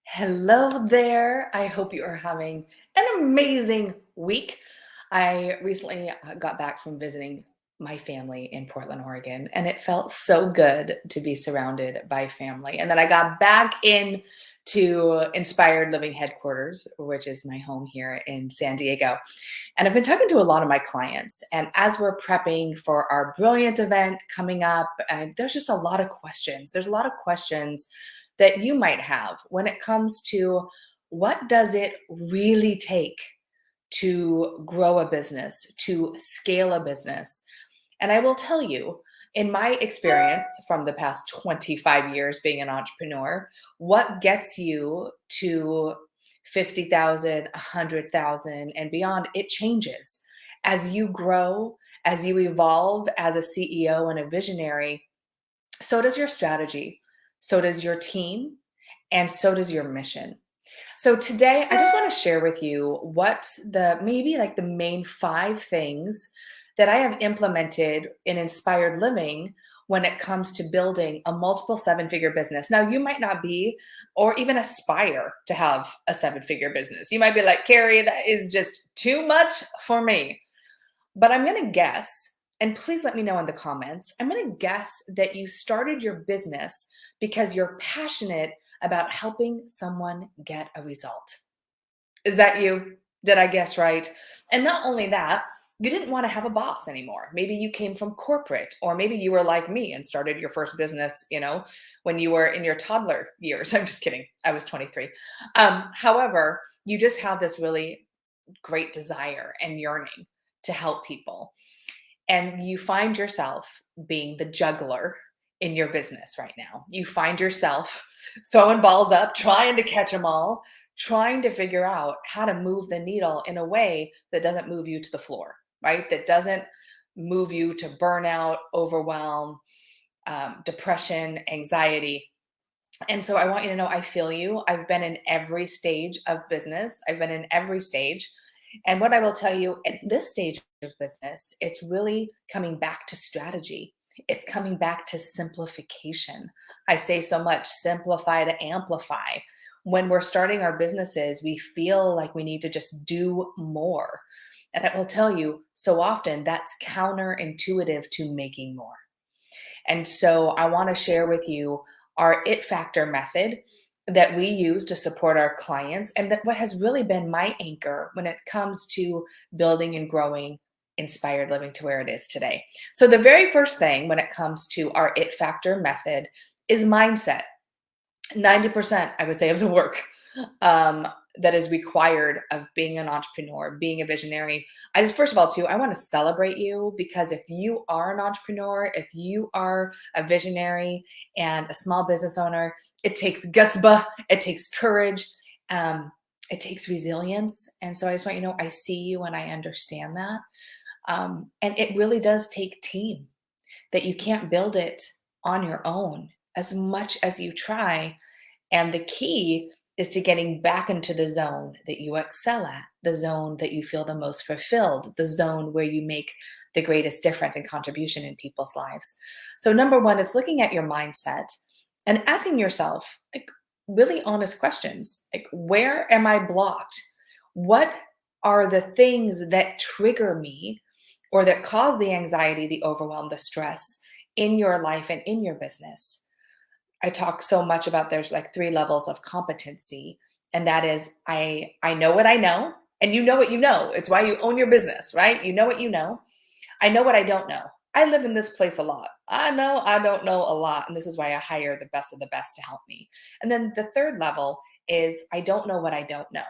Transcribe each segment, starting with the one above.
Hello there. I hope you are having an amazing week. I recently got back from visiting my family in Portland, Oregon, and it felt so good to be surrounded by family. And then I got back in to Inspired Living headquarters, which is my home here in San Diego. And I've been talking to a lot of my clients, and as we're prepping for our brilliant event coming up, there's just a lot of questions. There's a lot of questions that you might have when it comes to what does it really take to grow a business, to scale a business. And I will tell you, in my experience from the past 25 years being an entrepreneur, what gets you to 50,000, 100,000 and beyond, it changes. As you grow, as you evolve as a CEO and a visionary, so does your strategy, so does your team, and so does your mission. So today I just want to share with you what the maybe like the main 5 things that I have implemented in Inspired Living when it comes to building a multiple 7-figure business. Now you might not be or even aspire to have a 7-figure business. You might be like, "Carrie, that is just too much for me." But I'm going to guess, and please let me know in the comments, I'm going to guess that you started your business because you're passionate about helping someone get a result. Is that you? Did I guess right? And not only that, you didn't want to have a boss anymore. Maybe you came from corporate, or maybe you were like me and started your first business, when you were in your toddler years. I'm just kidding. I was 23. However, you just have this really great desire and yearning to help people. And you find yourself being the juggler in your business right now. You find yourself throwing balls up, trying to catch them all, trying to figure out how to move the needle in a way that doesn't move you to the floor, right? That doesn't move you to burnout, overwhelm, depression, anxiety. And so I want you to know I feel you. I've been in every stage of business. I've been in every stage. And what I will tell you at this stage of business, it's really coming back to strategy. It's coming back to simplification. I say so much simplify to amplify. When we're starting our businesses, we feel like we need to just do more. And I will tell you, so often that's counterintuitive to making more. And so I want to share with you our It Factor method that we use to support our clients, and that what has really been my anchor when it comes to building and growing Inspired Living to where it is today. So, the very first thing when it comes to our It Factor method is mindset. 90%, I would say, of the work um, that is required of being an entrepreneur, being a visionary. I just, first of all, too, I want to celebrate you, because if you are an entrepreneur, if you are a visionary and a small business owner, it takes gutsba, it takes courage, um, it takes resilience. And so I just want you to know I see you and I understand that. And it really does take team, that you can't build it on your own as much as you try. And the key is to getting back into the zone that you excel at, the zone that you feel the most fulfilled, the zone where you make the greatest difference and contribution in people's lives. So, number one, it's looking at your mindset and asking yourself, like, really honest questions. Like, where am I blocked? What are the things that trigger me or that cause the anxiety, the overwhelm, the stress in your life and in your business? I talk so much about there's like 3 levels of competency, and that is I know what I know, and you know what you know. It's why you own your business, right? You know what you know. I know what I don't know. I live in this place a lot. I know I don't know a lot, and this is why I hire the best of the best to help me. And then the third level is I don't know what I don't know.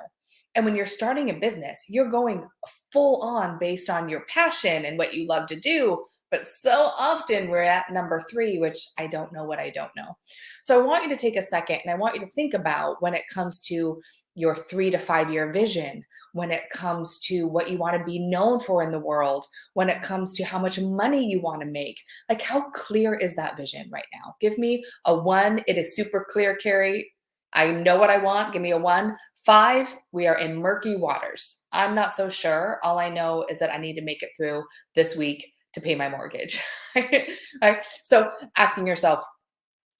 And when you're starting a business, you're going full on based on your passion and what you love to do. But so often we're at number 3, which I don't know what I don't know. So I want you to take a second and I want you to think about when it comes to your 3 to 5 year vision, when it comes to what you want to be known for in the world, when it comes to how much money you want to make. Like, how clear is that vision right now? Give me a 1. It is super clear, Carrie. I know what I want. Give me a 1. 5, we are in murky waters. I'm not so sure. All I know is that I need to make it through this week to pay my mortgage. Right? So asking yourself,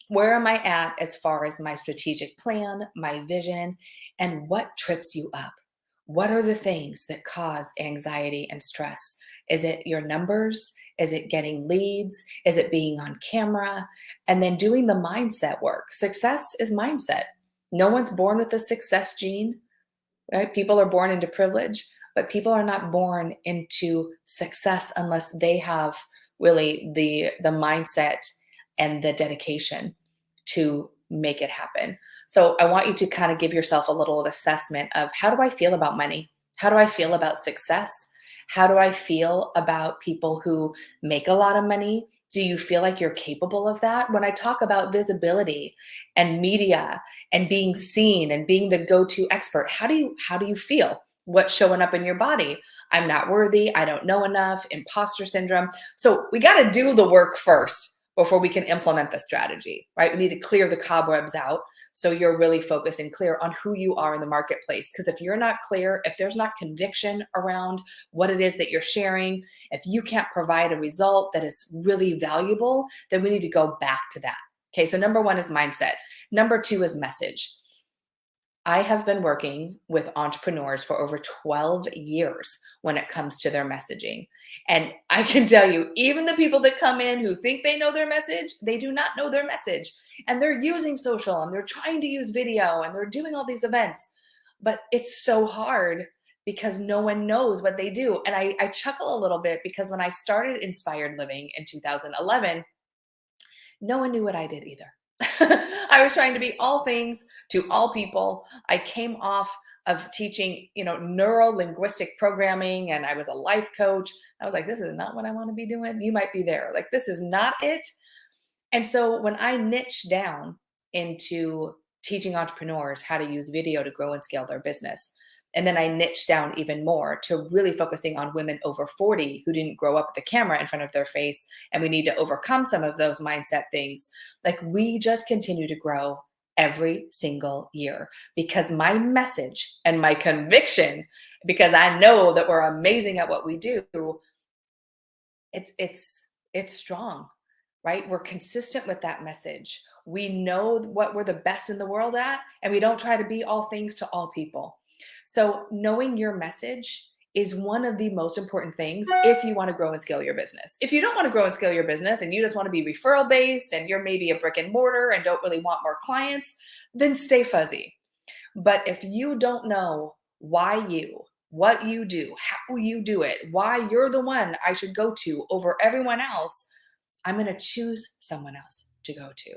Where am I at as far as my strategic plan, my vision, and what trips you up? What are the things that cause anxiety and stress? Is it your numbers? Is it getting leads? Is it being on camera? And then doing the mindset work. Success is mindset. No one's born with a success gene, right? People are born into privilege, but people are not born into success unless they have really the mindset and the dedication to make it happen. So I want you to kind of give yourself a little assessment of, how do I feel about money? How do I feel about success? How do I feel about people who make a lot of money? Do you feel like you're capable of that? When I talk about visibility and media and being seen and being the go-to expert, how do you feel? What's showing up in your body? I'm not worthy, I don't know enough, imposter syndrome. So we got to do the work first before we can implement the strategy, right? We need to clear the cobwebs out so you're really focused and clear on who you are in the marketplace. Because if you're not clear, if there's not conviction around what it is that you're sharing, if you can't provide a result that is really valuable, then we need to go back to that. Okay, so number one is mindset. Number two is message. I have been working with entrepreneurs for over 12 years when it comes to their messaging. And I can tell you, even the people that come in who think they know their message, they do not know their message. And they're using social and they're trying to use video and they're doing all these events. But it's so hard because no one knows what they do. And I chuckle a little bit because when I started Inspired Living in 2011, no one knew what I did either. I was trying to be all things to all people. I came off of teaching, neuro linguistic programming, and I was a life coach. I was like, this is not what I want to be doing. You might be there. Like, this is not it. And so when I niched down into teaching entrepreneurs how to use video to grow and scale their business, and then I niched down even more to really focusing on women over 40 who didn't grow up with the camera in front of their face, and we need to overcome some of those mindset things. Like, we just continue to grow every single year because my message and my conviction, because I know that we're amazing at what we do, it's strong, right? We're consistent with that message. We know what we're the best in the world at, and we don't try to be all things to all people. So knowing your message is one of the most important things if you want to grow and scale your business. If you don't want to grow and scale your business and you just want to be referral based and you're maybe a brick and mortar and don't really want more clients, then stay fuzzy. But if you don't know why you, what you do, how you do it, why you're the one I should go to over everyone else, I'm going to choose someone else to go to.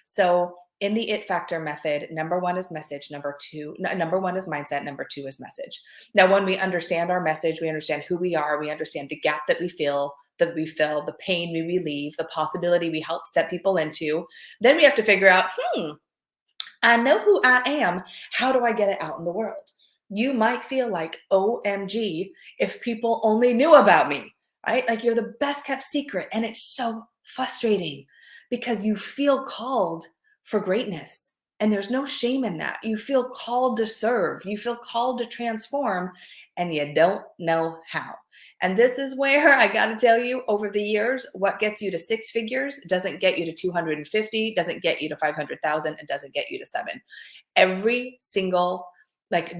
So in the it factor method, number one is message. Number one is mindset. Number two is message. Now, when we understand our message, we understand who we are, we understand the gap that we feel, the pain we relieve, the possibility we help step people into. Then we have to figure out, I know who I am. How do I get it out in the world? You might feel like, OMG, if people only knew about me, right? Like, you're the best kept secret. And it's so frustrating because you feel called for greatness. And there's no shame in that. You feel called to serve, you feel called to transform, and you don't know how. And this is where I got to tell you, over the years, what gets you to six figures doesn't get you to 250, doesn't get you to 500,000, and doesn't get you to seven. Every single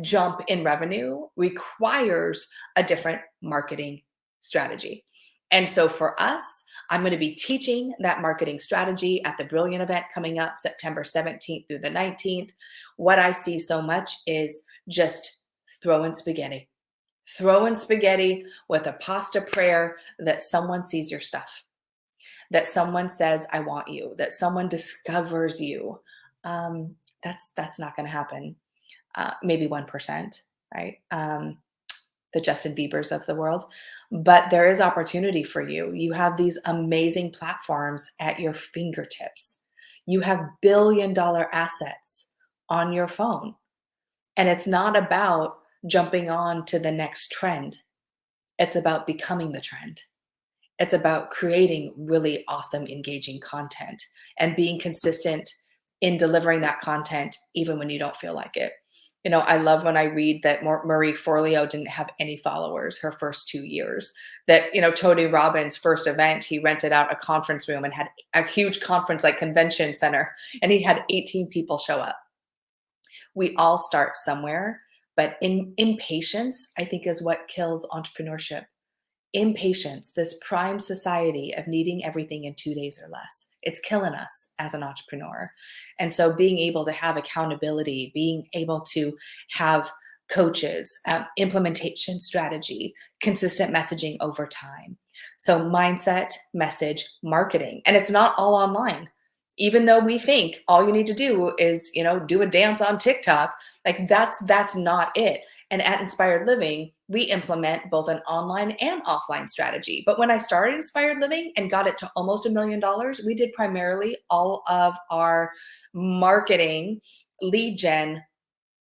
jump in revenue requires a different marketing strategy. And so for us, I'm going to be teaching that marketing strategy at the Brilliant event coming up September 17th through the 19th. What I see so much is just throwing spaghetti with a pasta prayer that someone sees your stuff, that someone says, I want you, that someone discovers you. That's not going to happen. Maybe 1%, right? The Justin Biebers of the world. But there is opportunity for you. You have these amazing platforms at your fingertips. You have billion-dollar assets on your phone. And it's not about jumping on to the next trend. It's about becoming the trend. It's about creating really awesome, engaging content and being consistent in delivering that content even when you don't feel like it. I love when I read that Marie Forleo didn't have any followers her first 2 years. That, Tony Robbins' first event, he rented out a conference room and had a huge conference like convention center, and he had 18 people show up. We all start somewhere, but impatience, I think, is what kills entrepreneurship. Impatience, this prime society of needing everything in 2 days or less. It's killing us as an entrepreneur. And so being able to have accountability, being able to have coaches, implementation strategy, consistent messaging over time. So mindset, message, marketing. And it's not all online. Even though we think all you need to do is, do a dance on TikTok, like that's not it. And at Inspired Living, we implement both an online and offline strategy. But when I started Inspired Living and got it to almost $1 million, we did primarily all of our marketing, lead gen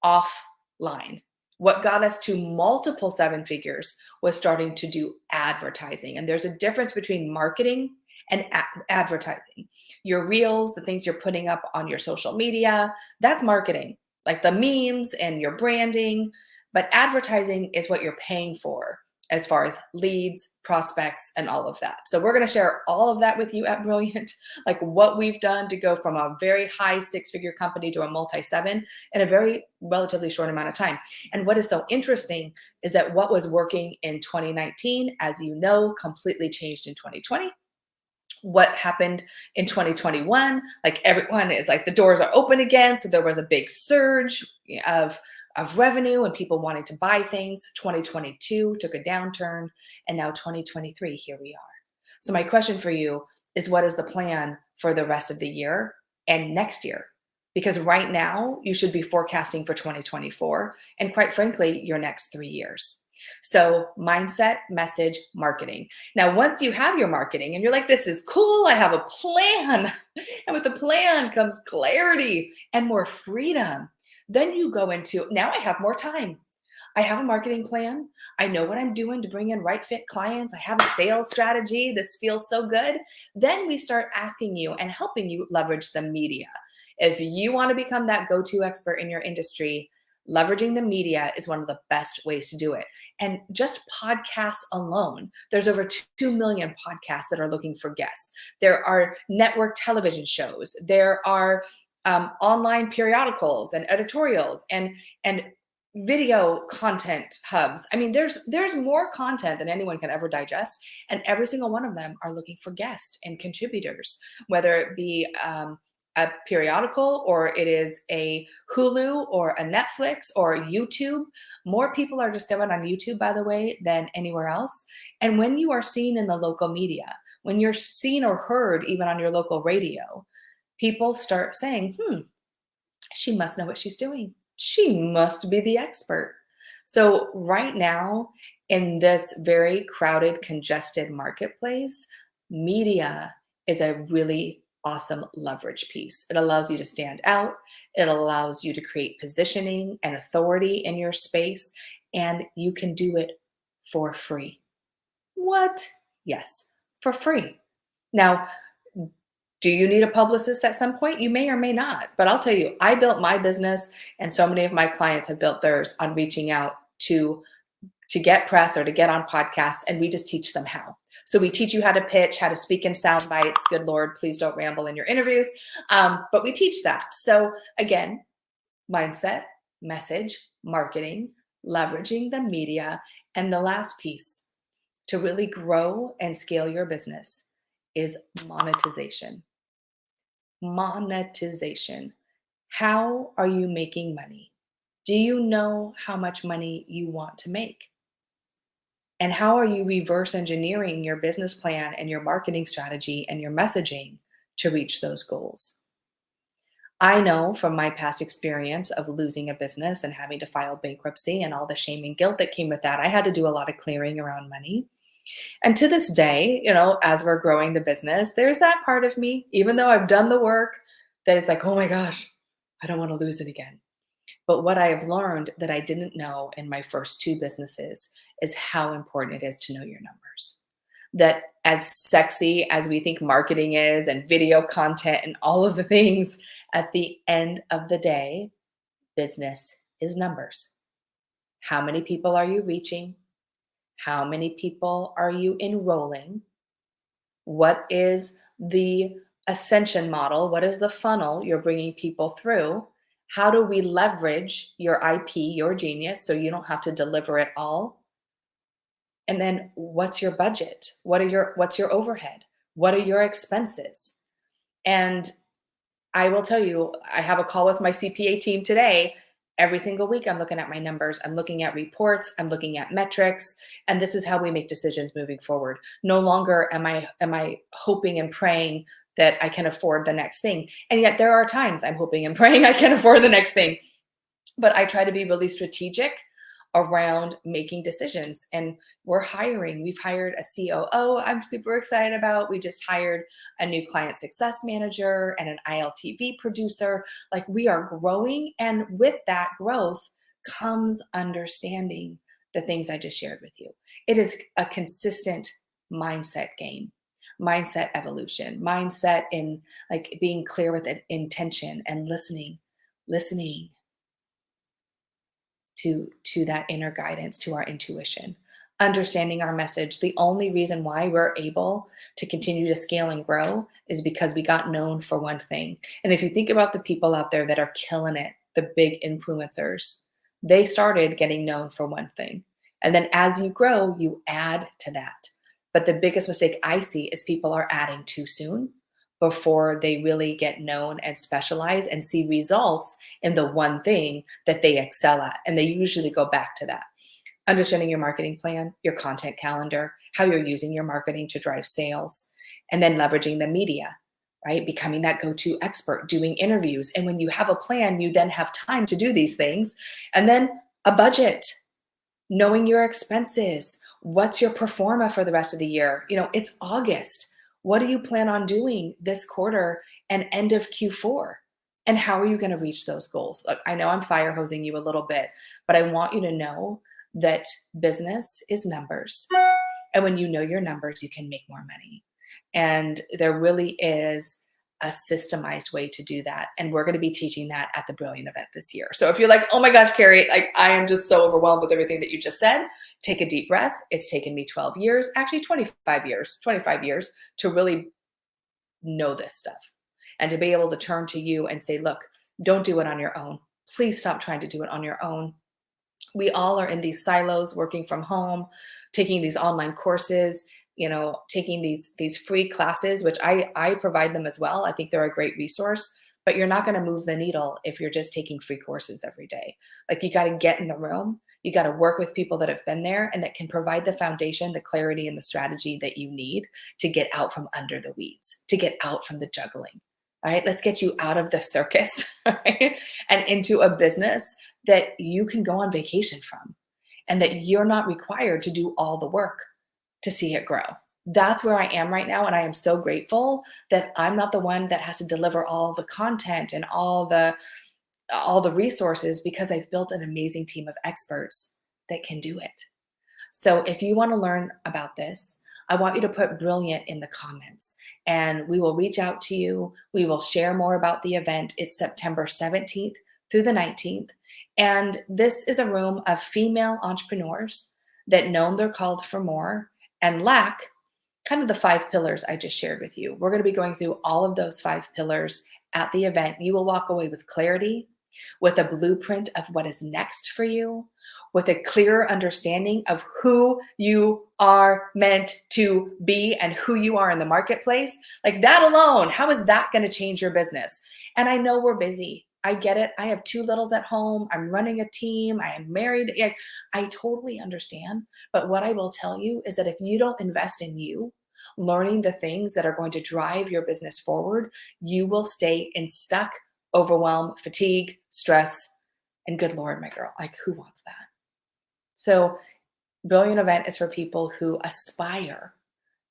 offline. What got us to multiple seven figures was starting to do advertising. And there's a difference between marketing and advertising. Your reels, the things you're putting up on your social media, that's marketing, like the memes and your branding. But advertising is what you're paying for as far as leads, prospects, and all of that. So we're going to share all of that with you at Brilliant, like what we've done to go from a very high six-figure company to a multi-seven in a very relatively short amount of time. And what is so interesting is that what was working in 2019, as you know, completely changed in 2020. What happened in 2021, like everyone is like the doors are open again. So there was a big surge of revenue and people wanting to buy things. 2022 took a downturn, and now 2023, here we are. So my question for you is, what is the plan for the rest of the year and next year? Because right now you should be forecasting for 2024 and, quite frankly, your next 3 years. So mindset, message, marketing. Now, once you have your marketing and you're like, this is cool, I have a plan. And with the plan comes clarity and more freedom. Then you go into, now I have more time. I have a marketing plan. I know what I'm doing to bring in right fit clients. I have a sales strategy. This feels so good. Then we start asking you and helping you leverage the media. If you want to become that go-to expert in your industry, leveraging the media is one of the best ways to do it. And just podcasts alone, there's over 2 million podcasts that are looking for guests. There are network television shows. There are online periodicals and editorials and video content hubs. I mean, there's more content than anyone can ever digest, and every single one of them are looking for guests and contributors, whether it be a periodical or it is a Hulu or a Netflix or YouTube. More people are discovered on YouTube, by the way, than anywhere else. And when you are seen in the local media, when you're seen or heard even on your local radio, people start saying, she must know what she's doing. She must be the expert. So right now, in this very crowded, congested marketplace, media is a really awesome leverage piece. It allows you to stand out. It allows you to create positioning and authority in your space, and you can do it for free. What? Yes, for free. Now, do you need a publicist at some point? You may or may not. But I'll tell you, I built my business, and so many of my clients have built theirs on reaching out to get press or to get on podcasts, and we just teach them how. So we teach you how to pitch, how to speak in sound bites. Good Lord, please don't ramble in your interviews. But we teach that. So again, mindset, message, marketing, leveraging the media. And the last piece to really grow and scale your business is monetization. Monetization. How are you making money? Do you know how much money you want to make? And how are you reverse engineering your business plan and your marketing strategy and your messaging to reach those goals? I know from my past experience of losing a business and having to file bankruptcy and all the shame and guilt that came with that, I had to do a lot of clearing around money. And to this day, as we're growing the business, there's that part of me, even though I've done the work, that it's like, oh my gosh, I don't want to lose it again. But what I have learned that I didn't know in my first two businesses is how important it is to know your numbers. That as sexy as we think marketing is and video content and all of the things, at the end of the day, business is numbers. How many people are you reaching? How many people are you enrolling? What is the ascension model? What is the funnel you're bringing people through? How do we leverage your IP, your genius, so you don't have to deliver it all? And then what's your budget? What's your overhead? What are your expenses? And I will tell you, I have a call with my CPA team today. Every single week, I'm looking at my numbers. I'm looking at reports. I'm looking at metrics, and this is how we make decisions moving forward. No longer am I hoping and praying that I can afford the next thing, and yet there are times I'm hoping and praying I can afford the next thing. But I try to be really strategic around making decisions. And we're hiring. We've hired a COO I'm super excited about. We just hired a new client success manager and an ILTV producer. Like, we are growing. And with that growth comes understanding the things I just shared with you. It is a consistent mindset game, mindset evolution, mindset in like being clear with intention and listening to that inner guidance, to our intuition, understanding our message. The only reason why we're able to continue to scale and grow is because we got known for one thing. And if you think about the people out there that are killing it, the big influencers, they started getting known for one thing. And then as you grow, you add to that. But the biggest mistake I see is people are adding too soon before they really get known and specialize and see results in the one thing that they excel at. And they usually go back to that. Understanding your marketing plan, your content calendar, how you're using your marketing to drive sales, and then leveraging the media, right? Becoming that go to expert, doing interviews. And when you have a plan, you then have time to do these things. And then a budget, knowing your expenses. What's your pro forma for the rest of the year? It's August. What do you plan on doing this quarter and end of Q4? And how are you going to reach those goals? Look, I know I'm fire hosing you a little bit, but I want you to know that business is numbers. And when you know your numbers, you can make more money. And there really is a systemized way to do that. And we're going to be teaching that at the Brilliant event this year. So if you're like, oh my gosh, Carrie, like I am just so overwhelmed with everything that you just said, take a deep breath. It's taken me 12 years, actually 25 years to really know this stuff and to be able to turn to you and say, look, don't do it on your own. Please stop trying to do it on your own. We all are in these silos, working from home, taking these online courses, taking these free classes, which I provide them as well. I think they're a great resource, but you're not going to move the needle if you're just taking free courses every day. Like, you got to get in the room. You got to work with people that have been there and that can provide the foundation, the clarity, and the strategy that you need to get out from under the weeds, to get out from the juggling. All right, let's get you out of the circus, right, and into a business that you can go on vacation from, and that you're not required to do all the work to see it grow. That's where I am right now. And I am so grateful that I'm not the one that has to deliver all the content and all the resources, because I've built an amazing team of experts that can do it. So if you want to learn about this, I want you to put Brilliant in the comments and we will reach out to you. We will share more about the event. It's September 17th through the 19th. And this is a room of female entrepreneurs that know they're called for more and lack kind of the 5 pillars I just shared with you. We're going to be going through all of those 5 pillars at the event. You will walk away with clarity, with a blueprint of what is next for you, with a clearer understanding of who you are meant to be and who you are in the marketplace. Like, that alone, how is that going to change your business? And I know we're busy. I get it. I have 2 littles at home. I'm running a team. I am married. I totally understand. But what I will tell you is that if you don't invest in you, learning the things that are going to drive your business forward, you will stay in stuck, overwhelm, fatigue, stress, and good Lord, my girl, like, who wants that? So Brilliant event is for people who aspire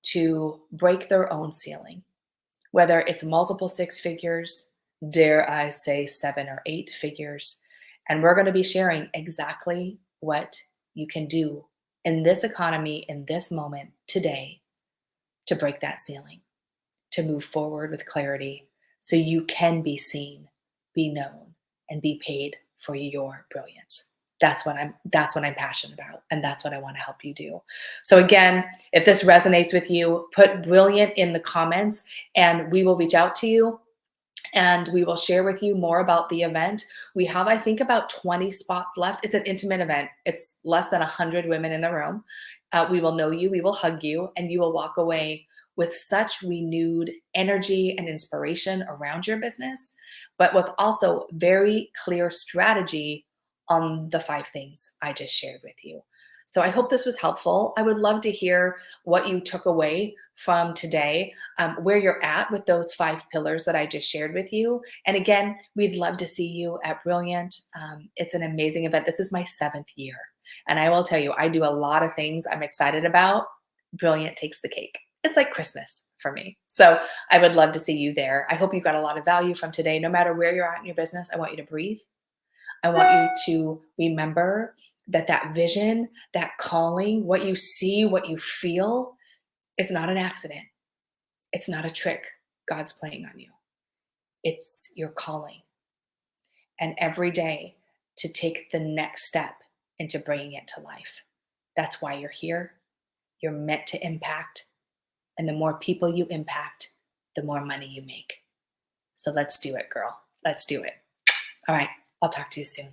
to break their own ceiling, whether it's multiple 6 figures, dare I say 7 or 8 figures. And we're going to be sharing exactly what you can do in this economy, in this moment, today, to break that ceiling, to move forward with clarity so you can be seen, be known, and be paid for your brilliance. That's what I'm passionate about, and that's what I want to help you do. So again, if this resonates with you, put brilliant in the comments and we will reach out to you and we will share with you more about the event. We have, I think, about 20 spots left. It's an intimate event. It's less than 100 women in the room. We will know you, we will hug you, and you will walk away with such renewed energy and inspiration around your business, but with also very clear strategy on the 5 things I just shared with you. So I hope this was helpful. I would love to hear what you took away from today, where you're at with those 5 pillars that I just shared with you. And again, we'd love to see you at Brilliant. It's an amazing event. This is my 7th year. And I will tell you, I do a lot of things I'm excited about. Brilliant takes the cake. It's like Christmas for me. So I would love to see you there. I hope you got a lot of value from today. No matter where you're at in your business, I want you to breathe. I want you to remember that that vision, that calling, what you see, what you feel is not an accident. It's not a trick God's playing on you. It's your calling. And every day to take the next step into bringing it to life. That's why you're here. You're meant to impact. And the more people you impact, the more money you make. So let's do it, girl. Let's do it. All right. I'll talk to you soon.